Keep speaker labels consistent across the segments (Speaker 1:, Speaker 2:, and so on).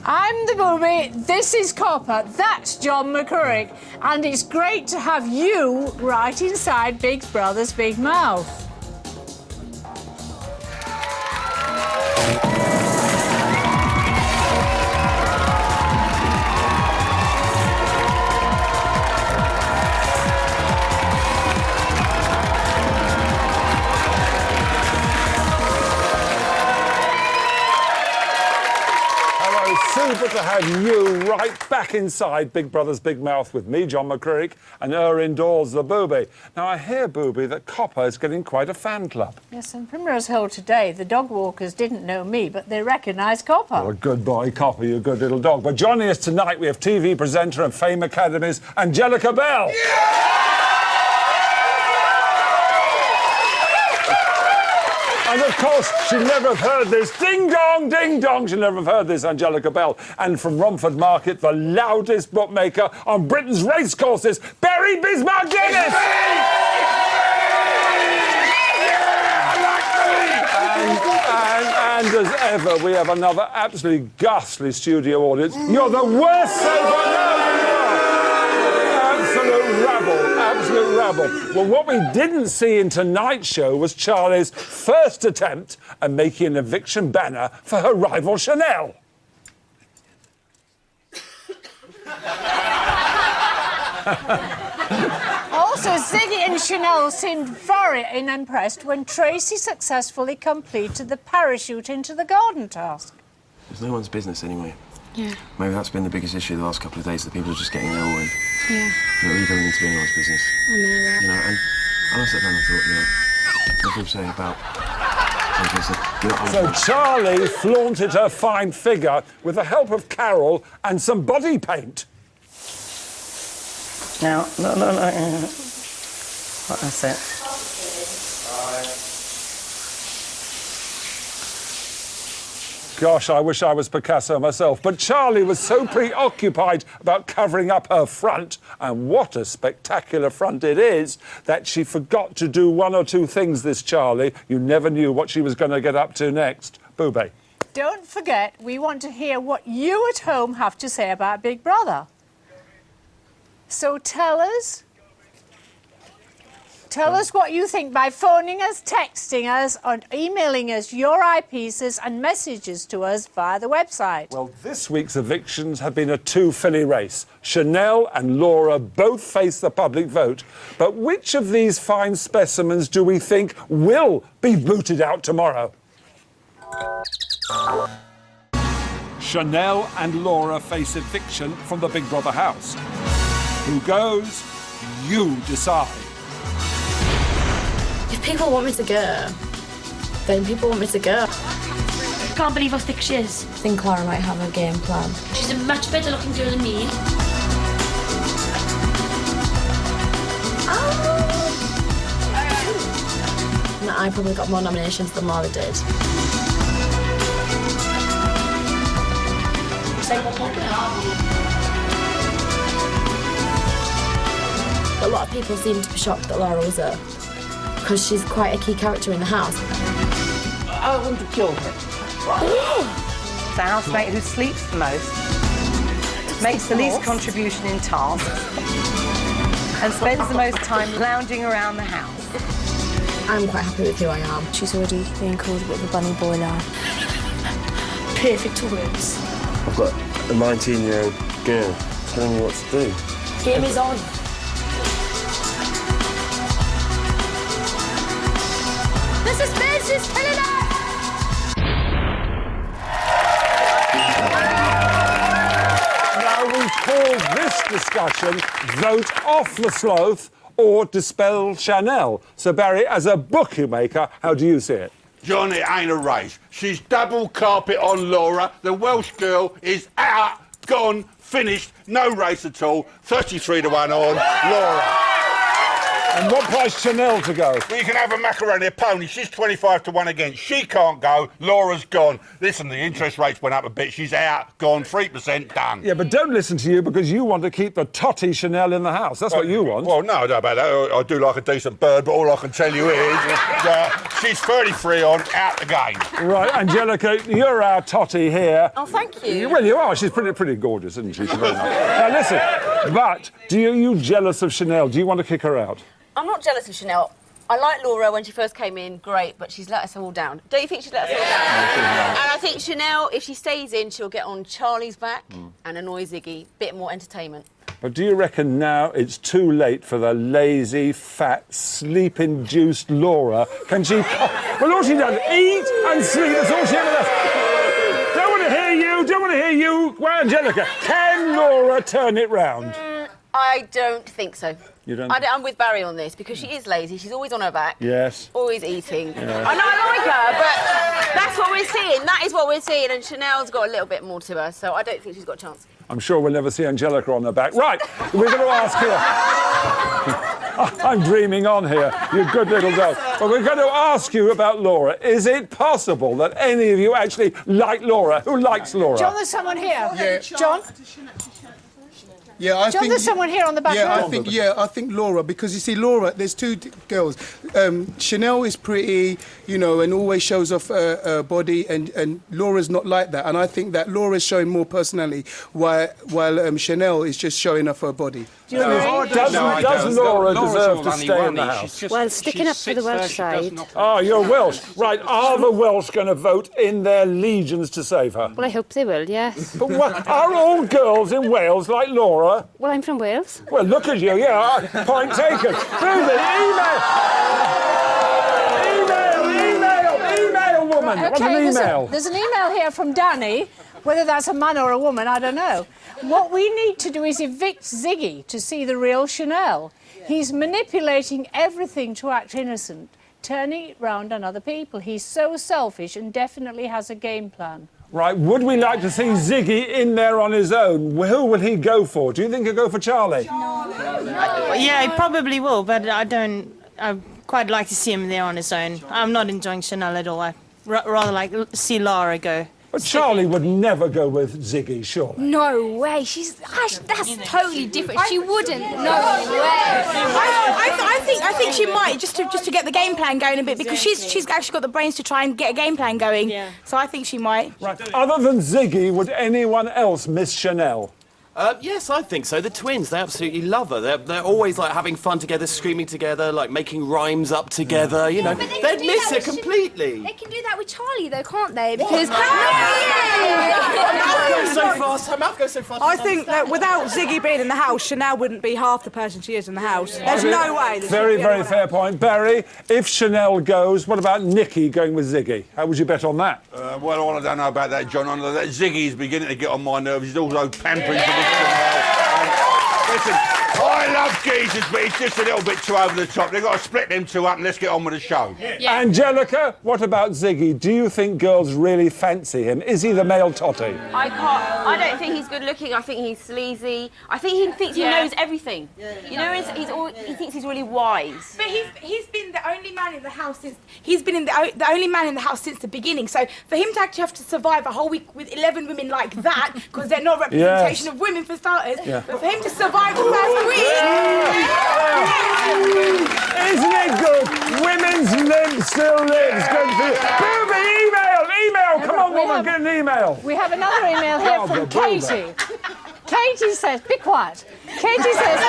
Speaker 1: I'm the booby, this is Copper, that's John McCurrick, and it's great to have you right inside Big Brother's Big Mouth.
Speaker 2: Super to have you right back inside Big Brother's Big Mouth with me, John McCurrick, and her indoors, the Booby. Now, I hear, Booby, that Copper is getting quite a fan club.
Speaker 1: Yes, in Primrose Hill today, the dog walkers didn't know me, but they recognised Copper.
Speaker 2: Oh, good boy, Copper, you good little dog. But joining us tonight, we have TV presenter and Fame Academy's Angelica Bell. Yeah! And, of course, she'd never have heard this. Ding-dong, ding-dong. She'd never have heard this, Angelica Bell. And from Romford Market, the loudest bookmaker on Britain's racecourses, Barry Bismarck-Guinness! And as ever, we have another absolutely ghastly studio audience. You're the worst so far. Absolute rabble. Well, what we didn't see in tonight's show was Charlie's first attempt at making an eviction banner for her rival Chanel.
Speaker 1: Also, Ziggy and Chanel seemed very unimpressed when Tracy successfully completed the parachute into the garden task.
Speaker 3: It's no one's business anyway.
Speaker 4: Yeah.
Speaker 3: Maybe that's been the biggest issue the last couple of days, that people are just getting their way.
Speaker 4: Yeah.
Speaker 3: It really doesn't need to be anyone's business.
Speaker 4: I know that.
Speaker 3: You know, and I sat down and thought, what people say about...
Speaker 2: So Charlie flaunted her fine figure with the help of Carol and some body paint.
Speaker 5: No. That's it.
Speaker 2: Gosh, I wish I was Picasso myself. But Charlie was so preoccupied about covering up her front, and what a spectacular front it is, that she forgot to do one or two things, this Charlie. You never knew what she was going to get up to next. Boobie.
Speaker 1: Don't forget, we want to hear what you at home have to say about Big Brother. So tell us what you think by phoning us, texting us, or emailing us your eyepieces and messages to us via the website.
Speaker 2: Well, this week's evictions have been a two-filly race. Chanel and Laura both face the public vote. But which of these fine specimens do we think will be booted out tomorrow? Chanel and Laura face eviction from the Big Brother house. Who goes? You decide.
Speaker 4: If people want me to go, then people want me to go.
Speaker 6: Can't believe how thick she is.
Speaker 4: I think Clara might have a game plan.
Speaker 6: She's a much better looking girl than me.
Speaker 4: And I probably got more nominations than Laura did. A lot of people seem to be shocked that Laura was up, because she's quite a key character in the house.
Speaker 5: I want to kill her. It's a housemate who sleeps the most, makes the least contribution in tasks, and spends the most time lounging around the house.
Speaker 4: I'm quite happy with who I am. She's already being called a bit of a bunny boiler.
Speaker 6: Perfect to words.
Speaker 3: I've got a 19-year-old girl telling me what to do.
Speaker 6: Game is on.
Speaker 1: The suspense is killing us!
Speaker 2: Now, we've called this discussion Vote Off the Sloth or Dispel Chanel. So, Barry, as a bookmaker, how do you see it?
Speaker 7: John, it ain't a race. She's double carpet on Laura. The Welsh girl is out, gone, finished, no race at all. 33 to 1 on Laura.
Speaker 2: And what price Chanel to go?
Speaker 7: Well, you can have a macaroni, a pony. She's 25 to 1 against. She can't go. Laura's gone. Listen, the interest rates went up a bit. She's out, gone, 3% done.
Speaker 2: Yeah, but don't listen to you because you want to keep the totty Chanel in the house. That's what you want.
Speaker 7: Well, no, I don't know about that. I do like a decent bird, but all I can tell you is she's 33 on, out the game.
Speaker 2: Right, Angelica, you're our totty here.
Speaker 8: Oh, thank you.
Speaker 2: Well, you are. She's pretty gorgeous, isn't she? She's very nice. Now, listen, but you jealous of Chanel? Do you want to kick her out?
Speaker 8: I'm not jealous of Chanel. I like Laura when she first came in, great, but she's let us all down. Don't you think she's let us all down? And I think Chanel, if she stays in, she'll get on Charlie's back and annoy Ziggy. Bit more entertainment.
Speaker 2: But do you reckon now it's too late for the lazy, fat, sleep-induced Laura? Can she... Well, all she does, eat and sleep. That's all she ever does. Don't want to hear you. Well, Angelica, can Laura turn it round?
Speaker 8: I don't think so.
Speaker 2: You don't?
Speaker 8: I'm with Barry on this because she is lazy. She's always on her back.
Speaker 2: Yes.
Speaker 8: Always eating. Yeah. I know I like her, but that's what we're seeing. That is what we're seeing. And Chanel's got a little bit more to her, so I don't think she's got a chance.
Speaker 2: I'm sure we'll never see Angelica on her back. Right, we're going to ask here. I'm dreaming on here, you good little dog. But we're going to ask you about Laura. Is it possible that any of you actually like Laura? Who likes Laura?
Speaker 1: John, there's someone here.
Speaker 9: Yeah.
Speaker 1: John?
Speaker 9: Yeah, I
Speaker 1: John,
Speaker 9: think...
Speaker 1: there's someone here on the back row.
Speaker 9: I think Laura, because you see, Laura, there's two girls. Chanel is pretty, you know, and always shows off her body, and Laura's not like that. And I think that Laura's showing more personality, while Chanel is just showing off her body.
Speaker 1: Do you agree?
Speaker 2: Does Laura deserve to stay in the house?
Speaker 4: Well, sticking up for the Welsh side.
Speaker 2: Oh, you're Welsh. Right, are the Welsh going to vote in their legions to save her?
Speaker 4: Well, I hope they will, yes.
Speaker 2: But what, are all girls in Wales like Laura?
Speaker 4: Well, I'm from Wales.
Speaker 2: Well, look at you, yeah, point taken. Ruben, email, woman.
Speaker 1: Okay,
Speaker 2: What's an email?
Speaker 1: There's an email here from Danny. Whether that's a man or a woman, I don't know. What we need to do is evict Ziggy to see the real Chanel. He's manipulating everything to act innocent, turning it round on other people. He's so selfish and definitely has a game plan.
Speaker 2: Right, would we like to see Ziggy in there on his own? Who will he go for? Do you think he'll go for Charlie?
Speaker 10: Yeah, he probably will, but I'd quite like to see him there on his own. I'm not enjoying Chanel at all. I'd rather like see Laura go.
Speaker 2: But Charlie would never go with Ziggy, surely.
Speaker 4: No way. That's totally different. She wouldn't. No way.
Speaker 11: I think she might just to get the game plan going a bit because she's actually got the brains to try and get a game plan going. Yeah. So I think she might.
Speaker 2: Right. Other than Ziggy, would anyone else miss Chanel?
Speaker 12: Yes, I think so. The twins, they absolutely love her. They're always like having fun together, screaming together, like making rhymes up together. You know, they'd miss her completely.
Speaker 4: They can do that with Charlie, though, can't they? Because
Speaker 12: her mouth goes so fast.
Speaker 11: I think that without Ziggy being in the house, Chanel wouldn't be half the person she is in the house. There's no way.
Speaker 2: Very, very fair point. Barry, if Chanel goes, what about Nikki going with Ziggy? How would you bet on that?
Speaker 7: Well, I don't know about that, John. That Ziggy's beginning to get on my nerves. He's also pampering for this Chanel. Listen, I love geezers, but he's just a little bit too over the top. They've got to split them two up and let's get on with the show.
Speaker 2: Yeah. Angelica, what about Ziggy? Do you think girls really fancy him? Is he the male totty?
Speaker 8: I don't think he's good looking. I think he's sleazy. I think he thinks he knows everything. You know, he thinks he's really wise.
Speaker 11: But he's been the only man in the house since the only man in the house since the beginning. So for him to actually have to survive a whole week with 11 women like that, because they're not representation of women for starters. Yeah. But for him to survive the first week.
Speaker 2: Isn't it good? Women's limb still lives. Good for you. Email. Come on, woman, get an email.
Speaker 1: We have another email here from Katie. Katie says, be quiet. Katie says...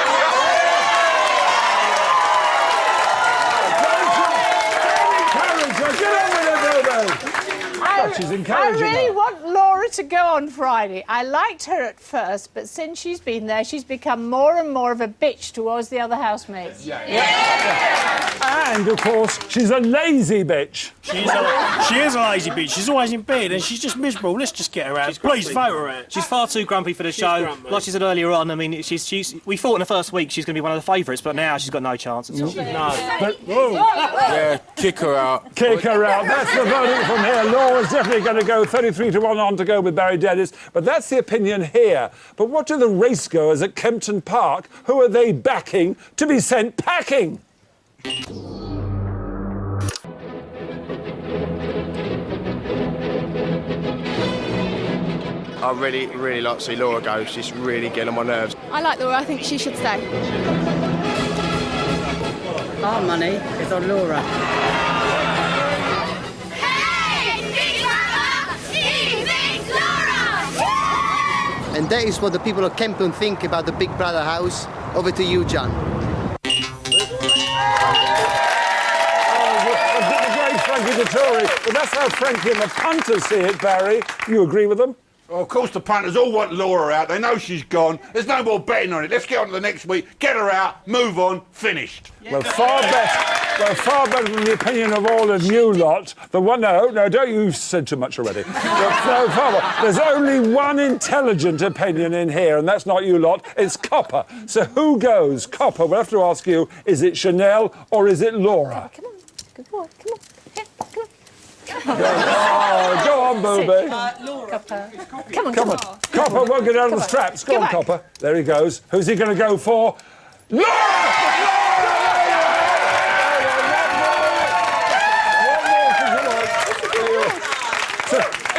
Speaker 1: I really want Laura to go on Friday. I liked her at first, but since she's been there, she's become more and more of a bitch towards the other housemates.
Speaker 2: And, of course, she's a lazy bitch.
Speaker 13: She is a lazy bitch. She's always in bed and she's just miserable. Let's just get her out. Please vote her out.
Speaker 14: She's far too grumpy for the show. Like she said earlier on, I mean, we thought in the first week she's going to be one of the favourites, but now she's got no chance at all.
Speaker 2: No. But,
Speaker 3: yeah, kick her out.
Speaker 2: Kick her out. That's the verdict from here. Laura's definitely going to go 33 to 1 on to go with Barry Dennis. But that's the opinion here. But what do the racegoers at Kempton Park, who are they backing to be sent packing?
Speaker 3: I really, really like to see Laura go. She's really getting on my nerves.
Speaker 4: I like Laura. I think she should stay.
Speaker 5: Our money is on Laura.
Speaker 15: And that is what the people of Kempton think about the Big Brother house. Over to you, John.
Speaker 2: Frankie Dettori, but that's how Frankie and the punters see it, Barry. You agree with them?
Speaker 7: Well, of course, the punters all want Laura out. They know she's gone. There's no more betting on it. Let's get on to the next week. Get her out. Move on. Finished.
Speaker 2: Well, far better than the opinion of all of you lot. The one, no, don't you said too much already. There's only one intelligent opinion in here, and that's not you lot. It's Copper. So who goes? Copper, we'll have to ask you, is it Chanel or is it Laura?
Speaker 1: Come on. Good boy. Come on.
Speaker 2: Oh, go on, Booby.
Speaker 1: Laura. Come on.
Speaker 2: Copper won't get out of the straps. Go on, Copper. There he goes. Who's he going to go for? Laura!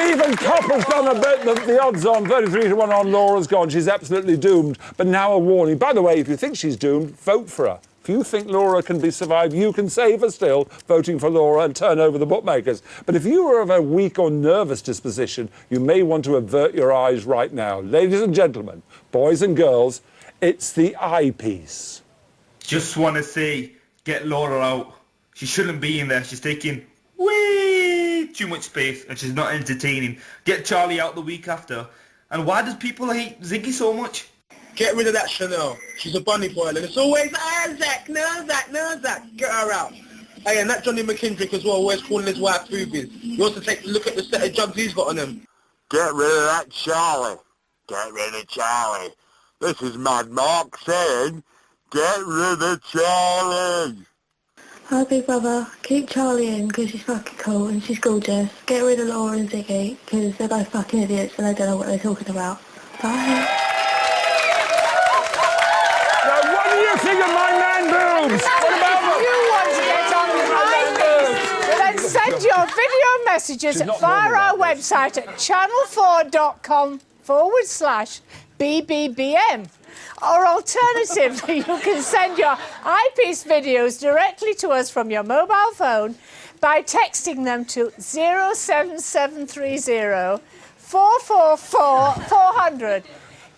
Speaker 2: Even Copper's done a bit. The odds on 33-1 on Laura's gone. She's absolutely doomed. But now a warning. By the way, if you think she's doomed, vote for her. If you think Laura can be survived, you can save her still, voting for Laura and turn over the bookmakers. But if you are of a weak or nervous disposition, you may want to avert your eyes right now. Ladies and gentlemen, boys and girls, it's the eyepiece.
Speaker 16: Just want to say, get Laura out. She shouldn't be in there. She's taking way too much space and she's not entertaining. Get Charlie out the week after. And why does people hate Ziggy so much?
Speaker 17: Get rid of that Chanel. She's a bunny foil, and it's always, Zach, no, Zach. Get her out. Hey, and that Johnny McKendrick as well, always calling his wife boobies. You also take a look at the set of jugs he's got on him.
Speaker 18: Get rid of that Charlie. Get rid of Charlie. This is Mad Mark saying, get rid of Charlie.
Speaker 19: Hi, Big Brother. Keep Charlie in because she's fucking cool and she's gorgeous. Get rid of Laura and Ziggy because they're both fucking idiots and they don't know what they're talking about. Bye.
Speaker 2: Think of my man boobs. What about them?
Speaker 1: You want to get on with my boobs? Then send your video messages via our website at channel4.com/BBBM. Or alternatively, you can send your eyepiece videos directly to us from your mobile phone by texting them to 07730 444 400.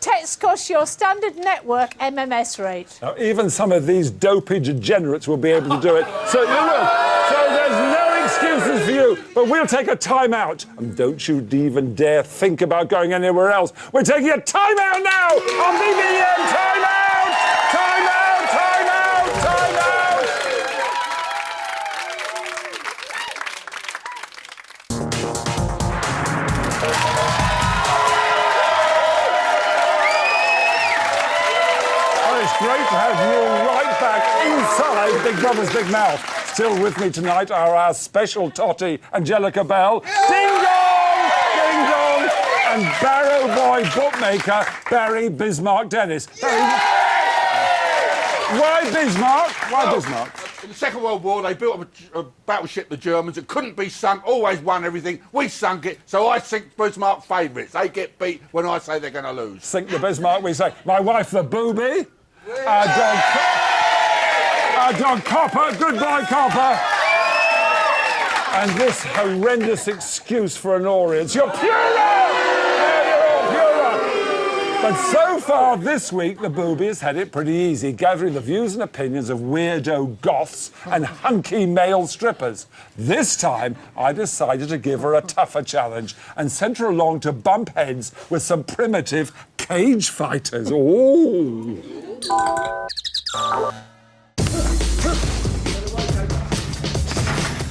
Speaker 1: Text costs your standard network MMS rate.
Speaker 2: Now, even some of these dopey degenerates will be able to do it. So there's no excuses for you. But we'll take a time out. And don't you even dare think about going anywhere else. We're taking a time out now on BBM. Time out! Time out! Time out! Time out! Great to have you right back inside Big Brother's Big Mouth. Still with me tonight are our special totty, Angelica Bell. Ding dong! Ding dong! And Barrow Boy bookmaker, Barry Bismarck Dennis. Barry, why Bismarck? Why Bismarck?
Speaker 7: In the Second World War, they built up a battleship, the Germans. It couldn't be sunk, always won everything. We sunk it, so I sink Bismarck favourites. They get beat when I say they're going to lose.
Speaker 2: Sink the Bismarck, we say. My wife, the booby. Our dog Copper. Goodbye, Copper. And this horrendous excuse for an audience. You're purer! Yeah, you're all purer. But so far this week, the booby has had it pretty easy, gathering the views and opinions of weirdo goths and hunky male strippers. This time, I decided to give her a tougher challenge and sent her along to bump heads with some primitive cage fighters. Ooh.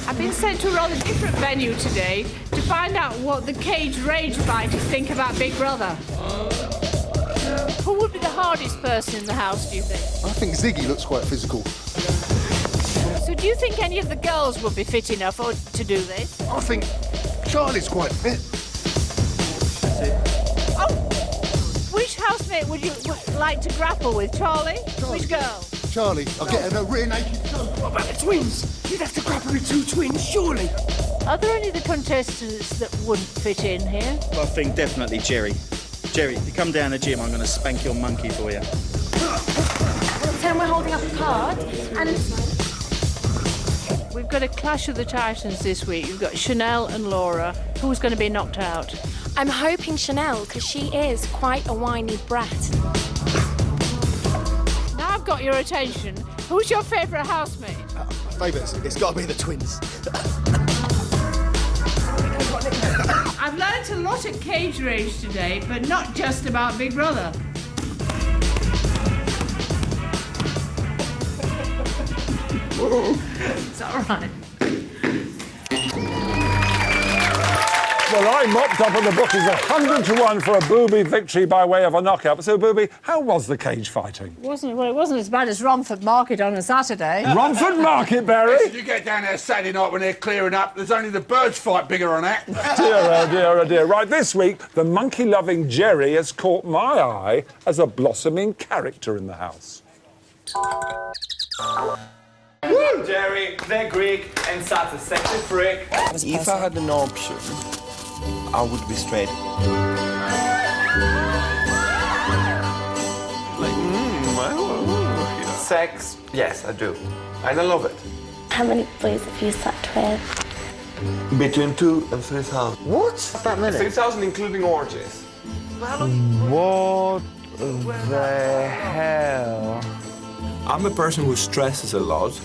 Speaker 1: I've been sent to a rather different venue today to find out what the cage rage fighters think about Big Brother. Who would be the hardest person in the house, do you think?
Speaker 20: I think Ziggy looks quite physical.
Speaker 1: So do you think any of the girls would be fit enough to do this?
Speaker 20: I think Charlie's quite fit.
Speaker 1: Oh! Which housemate would you like to grapple with, Charlie? Which girl?
Speaker 20: Charlie, I'll get her a rear naked choke.
Speaker 13: What about the twins? You'd have to grab her with 2 twins, surely.
Speaker 1: Are there any of the contestants that wouldn't fit in here?
Speaker 21: I think definitely Jerry. Jerry, if you come down the gym, I'm going to spank your monkey for you.
Speaker 11: Pretend we're holding up a card and...
Speaker 1: We've got a clash of the Titans this week. You've got Chanel and Laura. Who's going to be knocked out?
Speaker 4: I'm hoping Chanel, because she is quite a whiny brat.
Speaker 1: Now I've got your attention. Who's your favourite housemate?
Speaker 20: My favourite, it's got to be the twins.
Speaker 1: I've learnt a lot at Cage Rage today, but not just about Big Brother. It's all right.
Speaker 2: Well, I mopped up on the bookies 100-1 for a Booby victory by way of a knockout. So, Booby, how was the cage fighting?
Speaker 1: Well, it wasn't as bad as Romford Market on a Saturday.
Speaker 2: Romford Market, Barry?
Speaker 7: Listen, you get down there Saturday night when they're clearing up, there's only the birds fight bigger on that.
Speaker 2: Dear, oh dear, oh dear. Right, this week, the monkey-loving Jerry has caught my eye as a blossoming character in the house.
Speaker 22: Woo! Jerry, they're Greek and such a sexy freak.
Speaker 3: If I had an option, I would be straight.
Speaker 22: Sex, yes, I do. And I love it.
Speaker 19: How many boys have you slept with?
Speaker 3: Between 2,000 and 3,000.
Speaker 22: What? That many? 3,000 including orgies.
Speaker 3: What the hell?
Speaker 22: I'm a person who stresses a lot.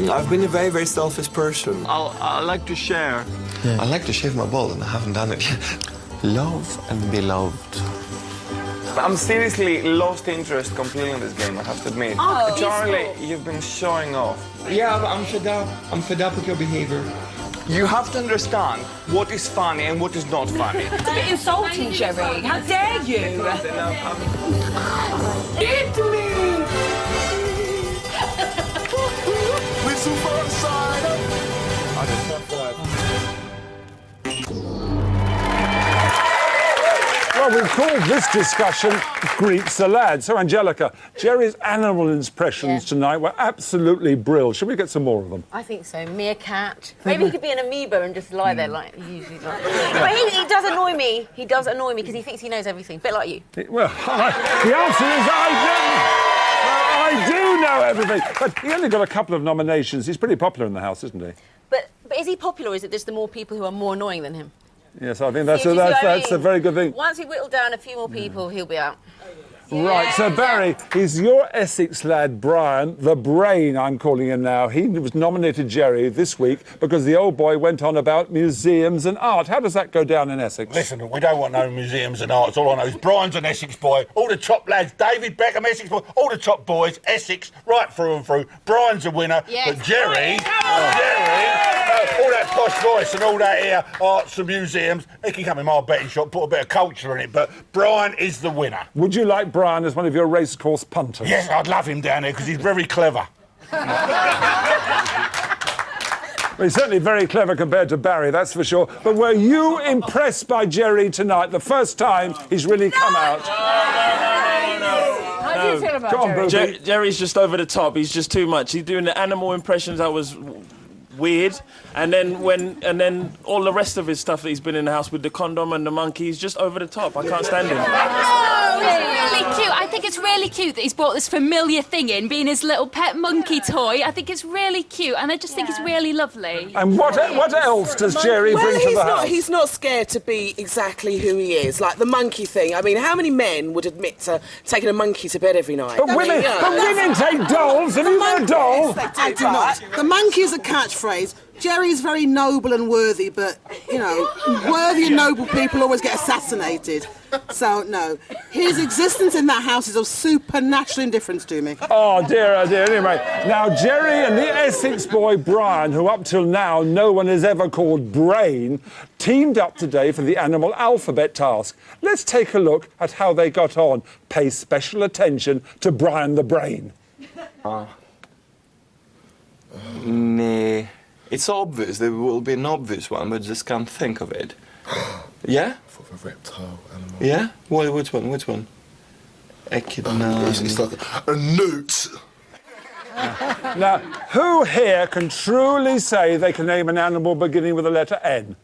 Speaker 22: I've been a very, very selfish person. I like to share.
Speaker 3: Yeah. I like to shave my balls and I haven't done it yet. Love and be loved.
Speaker 22: I'm seriously lost interest completely in this game, I have to admit.
Speaker 8: Oh,
Speaker 22: Charlie, you've been showing off.
Speaker 3: Yeah, but I'm fed up. I'm fed up with your behavior.
Speaker 22: You have to understand what is funny and what is not funny.
Speaker 8: It's a bit insulting, Jerry. How dare you?
Speaker 22: Eat me!
Speaker 20: With some fun side up.
Speaker 22: I just got five.
Speaker 2: Well, we've called this discussion Greets the Lad. So, Angelica, Jerry's animal impressions tonight were absolutely brilliant. Should we get some more of them?
Speaker 8: I think so. Meerkat. Maybe he could be an amoeba and just lie there like he usually does. But he does annoy me. He does annoy me because he thinks he knows everything. A bit like you.
Speaker 2: Well, the answer is I do know everything. But he only got a couple of nominations. He's pretty popular in the house, isn't he?
Speaker 8: But is he popular, or is it just the more people who are more annoying than him?
Speaker 2: Yes, I think that's a very good thing.
Speaker 8: Once we whittle down a few more people, he'll be out.
Speaker 2: Right, so Barry, he's your Essex lad, Brian, the brain, I'm calling him now. He was nominated Jerry this week because the old boy went on about museums and art. How does that go down in Essex?
Speaker 7: Listen, we don't want no museums and arts. All I know is Brian's an Essex boy. All the top lads, David Beckham, Essex boy, all the top boys, Essex, right through and through. Brian's a winner, but Jerry, all that posh voice and all that here, arts and museums, he can come in my betting shop, put a bit of culture in it, but Brian is the winner.
Speaker 2: Would you like Brian as one of your racecourse punters?
Speaker 7: Yes, I'd love him down there because he's very clever.
Speaker 2: Well, he's certainly very clever compared to Barry, that's for sure. But were you impressed by Jerry tonight, the first time he's really come out?
Speaker 1: How do you feel about Jerry?
Speaker 23: Jerry's just over the top. He's just too much. He's doing the animal impressions that was weird, and then all the rest of his stuff that he's been in the house with the condom and the monkey, he's just over the top. I can't stand him.
Speaker 24: Oh, it's really cute. I think it's really cute that he's brought this familiar thing in, being his little pet monkey toy. I think it's really cute, and I just think it's really lovely.
Speaker 2: And what else does Jerry bring to the house?
Speaker 25: He's not scared to be exactly who he is. Like the monkey thing. I mean, how many men would admit to taking a monkey to bed every night?
Speaker 2: But women take dolls. Have you got a doll?
Speaker 25: I do not.
Speaker 26: The monkey is a catchphrase. Jerry's very noble and worthy, but, you know, worthy and noble people always get assassinated. So, no. His existence in that house is of supernatural indifference to me.
Speaker 2: Oh, dear, oh, dear. Anyway, now, Jerry and the Essex boy, Brian, who up till now no one has ever called Brain, teamed up today for the animal alphabet task. Let's take a look at how they got on. Pay special attention to Brian the Brain.
Speaker 3: Nah. It's obvious. There will be an obvious one, but I just can't think of it. Yeah?
Speaker 20: For the reptile animal.
Speaker 3: Yeah? Which one?
Speaker 18: It's like a newt.
Speaker 2: Now, who here can truly say they can name an animal beginning with the letter N?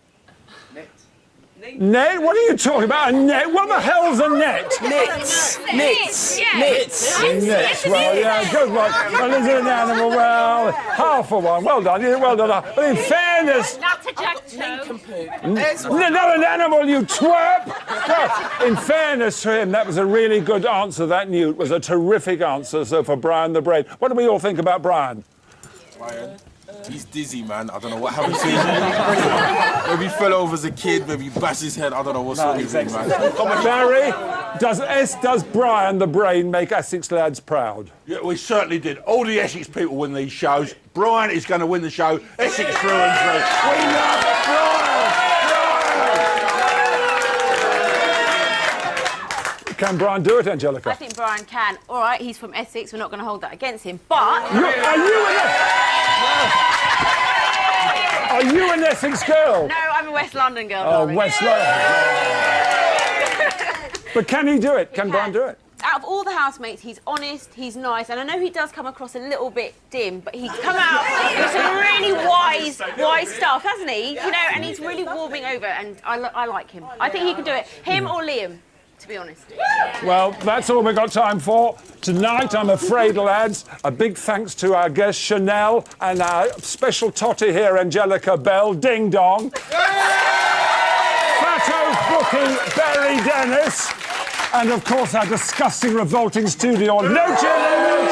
Speaker 2: Net? What are you talking about? A net? What the hell's a net?
Speaker 25: Nits. Nits.
Speaker 2: Nits. Nits. Well, yeah, good one. Well, is it an animal? Well, half a one. Well done. Well done. But in fairness...
Speaker 24: Not a jack
Speaker 2: Not an animal, you twerp! Well, in fairness to him, that was a really good answer. That newt was a terrific answer. So for Brian the Brain. What do we all think about Brian?
Speaker 5: Brian? He's dizzy, man. I don't know what happened to him. Maybe he fell over as a kid, maybe he bashed his head. I don't know what's wrong with him, man.
Speaker 2: Barry, does Brian the Brain make Essex lads proud?
Speaker 7: Yeah, we certainly did. All the Essex people win these shows. Brian is going to win the show. Essex through and through. We love Brian!
Speaker 2: Can Brian do it, Angelica?
Speaker 8: I think Brian can. All right, he's from Essex. We're not going to hold that against him. But...
Speaker 2: Are you an Essex girl?
Speaker 8: No, I'm a West London girl.
Speaker 2: Oh, West London. But can he do it? Can Brian do it?
Speaker 8: Out of all the housemates, he's honest, he's nice, and I know he does come across a little bit dim, but he's come out with some really wise stuff, hasn't he? You know, and he's really warming over, and I like him. I think he can do it. Him or Liam, to be honest.
Speaker 2: Well, that's all we've got time for. Tonight, I'm afraid, lads, a big thanks to our guest, Chanel, and our special totty here, Angelica Bell. Ding dong. Fatto booking Barry Dennis. And, of course, our disgusting, revolting studio. No cheers.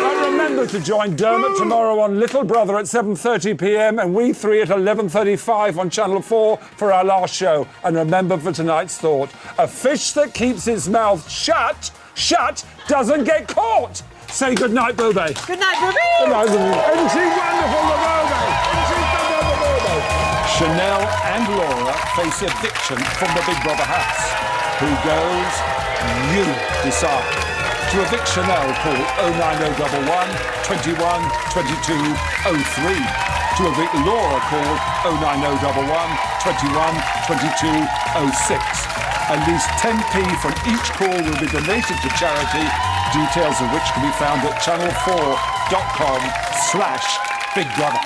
Speaker 2: But remember to join Dermot tomorrow on Little Brother at 7:30 p.m. and we three at 11:35 on Channel 4 for our last show. And remember for tonight's thought, a fish that keeps its mouth shut doesn't get caught. Say good night, Booby.
Speaker 8: Good night, Booby.
Speaker 2: Good night, Booby. Isn't she wonderful, the Booby? Chanel and Laura face eviction from the Big Brother house. Who goes? You decide. To evict Chanel, call 09011 21 22 03. To evict Laura, call 09011 21 22 06. At least 10p from each call will be donated to charity, details of which can be found at channel4.com/Big Brother.